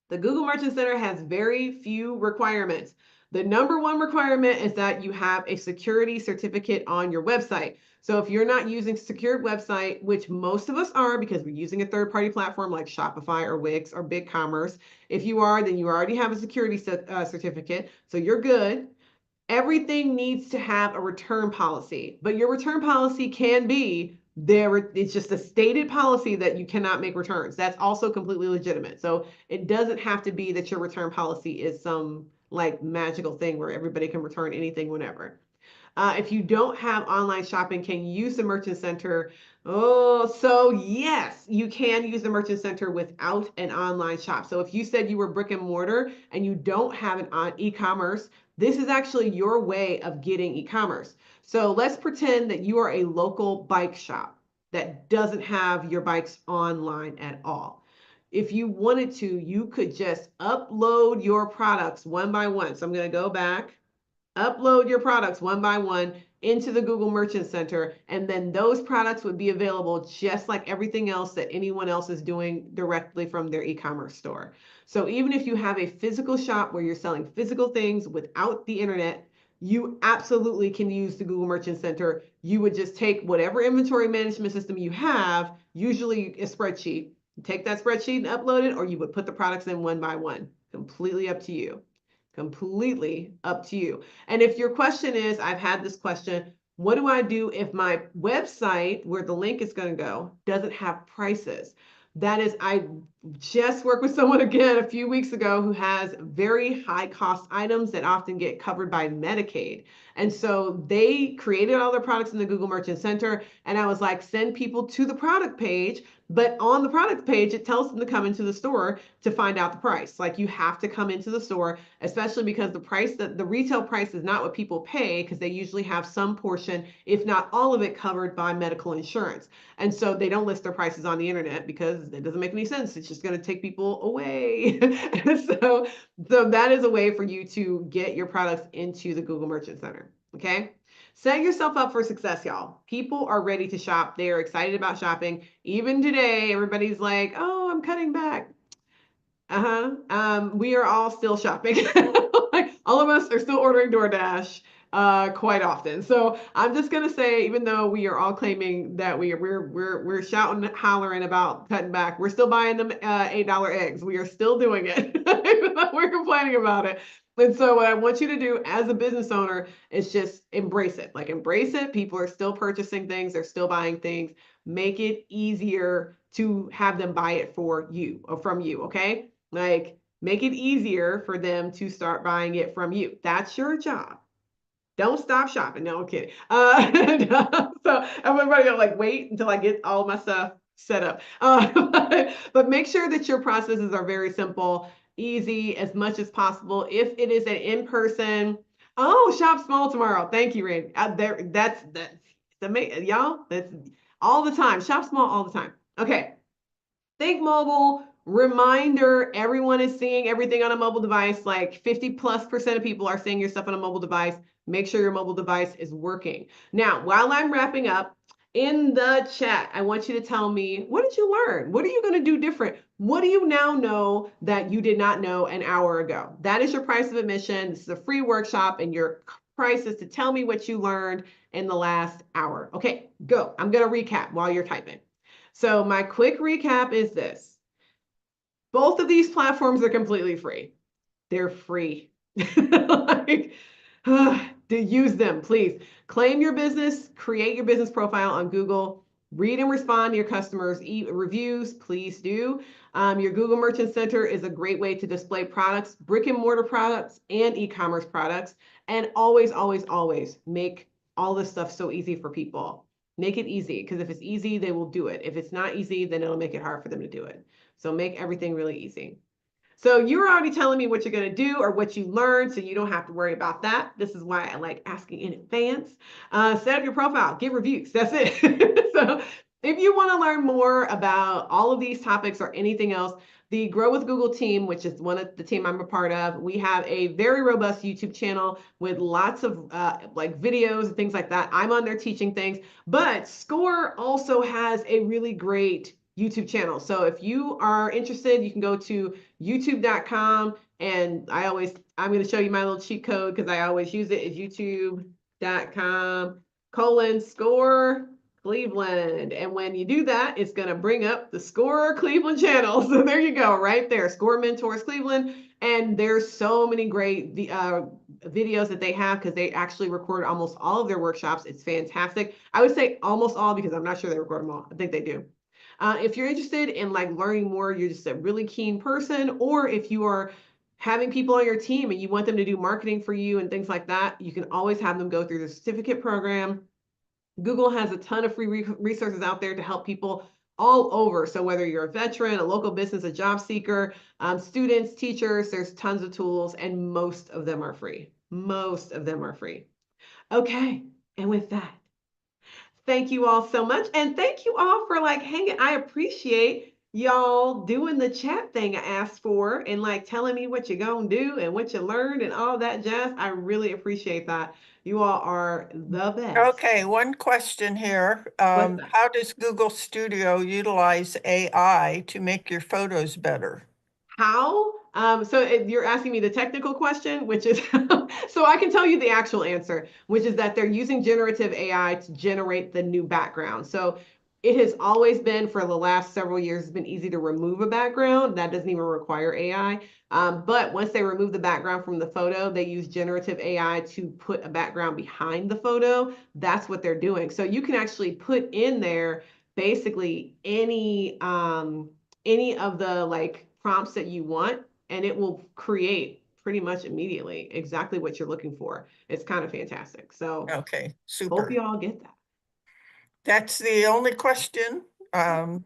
The Google Merchant Center has very few requirements. The number one requirement is that you have a security certificate on your website. So if you're not using a secured website, which most of us are because we're using a third-party platform like Shopify or Wix or BigCommerce, if you are, then you already have a security certificate, so you're good. Everything needs to have a return policy, but your return policy can be there. It's just a stated policy that you cannot make returns. That's also completely legitimate. So it doesn't have to be that your return policy is some like magical thing where everybody can return anything whenever. If you don't have online shopping, can you use the Merchant Center? Oh, so yes, you can use the Merchant Center without an online shop. So if you said you were brick and mortar and you don't have an e-commerce, this is actually your way of getting e-commerce. So let's pretend that you are a local bike shop that doesn't have your bikes online at all. If you wanted to, you could just upload your products one by one. So I'm going to go back. Upload your products one by one into the Google Merchant Center, and then those products would be available just like everything else that anyone else is doing directly from their e-commerce store. So even if you have a physical shop where you're selling physical things without the internet, you absolutely can use the Google Merchant Center. You would just take whatever inventory management system you have, usually a spreadsheet, take that spreadsheet and upload it, or you would put the products in one by one. Completely up to you. Completely up to you. And if your question is, I've had this question, what do I do if my website where the link is going to go doesn't have prices? That is, I just worked with someone again a few weeks ago who has very high cost items that often get covered by Medicaid. And so they created all their products in the Google Merchant Center. And I was like, send people to the product page. But on the product page, it tells them to come into the store to find out the price. Like you have to come into the store, especially because the price, that the retail price is not what people pay, because they usually have some portion, if not all of it, covered by medical insurance. And so they don't list their prices on the internet because it doesn't make any sense. It's just going to take people away. so that is a way for you to get your products into the Google Merchant Center. Okay. Set yourself up for success, y'all. People are ready to shop. They are excited about shopping. Even today, everybody's like, oh, I'm cutting back. We are all still shopping. Like all of us are still ordering DoorDash quite often. So I'm just gonna say, even though we are all claiming that we're shouting, hollering about cutting back, we're still buying them $8 eggs. We are still doing it. Even though we're complaining about it. And so what I want you to do as a business owner is just embrace it. Like embrace it. People are still purchasing things. They're still buying things. Make it easier to have them buy it for you or from you. Okay. Like make it easier for them to start buying it from you. That's your job. Don't stop shopping. No, I'm kidding. So everybody will like wait until I get all my stuff set up. But make sure that your processes are very simple, easy as much as possible. If it is an in-person Oh, shop small tomorrow. Thank you, Randy. That's amazing, y'all. That's all the time. Shop small all the time. Okay. Think mobile. Reminder, everyone is seeing everything on a mobile device. Like 50+% of people are seeing your stuff on a mobile device. Make sure your mobile device is working. Now, while I'm wrapping up, in the chat, I want you to tell me, what did you learn? What are you going to do different? What do you now know that you did not know an hour ago? That is your price of admission. This is a free workshop, and your price is to tell me what you learned in the last hour. Okay, go. I'm going to recap while you're typing. So my quick recap is this. Both of these platforms are completely free. They're free. Like, to use them, please. Claim your business, create your business profile on Google, read and respond to your customers' reviews, please do. Your Google Merchant Center is a great way to display products, brick and mortar products, and e-commerce products. And always, always, always make all this stuff so easy for people. Make it easy, because if it's easy, they will do it. If it's not easy, then it'll make it hard for them to do it. So make everything really easy. So you're already telling me what you're going to do or what you learned, so you don't have to worry about that. This is why I like asking in advance. Set up your profile, give reviews. That's it. So if you want to learn more about all of these topics or anything else, the Grow with Google team, which is one of the team I'm a part of, we have a very robust YouTube channel with lots of like videos and things like that. I'm on there teaching things, but Score also has a really great YouTube channel. So if you are interested, you can go to youtube.com, and I'm going to show you my little cheat code because I always use it. It's youtube.com/score Cleveland. And when you do that, it's going to bring up the Score Cleveland channel. So there you go, right there, Score Mentors Cleveland. And there's so many great videos that they have, because they actually record almost all of their workshops. It's fantastic. I would say almost all, because I'm not sure they record them all. I think they do. If you're interested in like learning more, you're just a really keen person, or if you are having people on your team and you want them to do marketing for you and things like that, you can always have them go through the certificate program. Google has a ton of free resources out there to help people all over. So whether you're a veteran, a local business, a job seeker, students, teachers, there's tons of tools, and most of them are free. Most of them are free. Okay, and with that, thank you all so much. And thank you all for like hanging. I appreciate y'all doing the chat thing I asked for, and like telling me what you're going to do and what you learned and all that jazz. I really appreciate that. You all are the best. Okay, one question here. What's that? How does Google Studio utilize AI to make your photos better? How? So you're asking me the technical question, which is, so I can tell you the actual answer, which is that they're using generative AI to generate the new background. So it has always been, for the last several years, it's been easy to remove a background. That doesn't even require AI. But once they remove the background from the photo, they use generative AI to put a background behind the photo. That's what they're doing. So you can actually put in there basically any of the like prompts that you want, and it will create pretty much immediately exactly what you're looking for. It's kind of fantastic. So Okay, hope super. you all get that. That's the only question. Fantastic.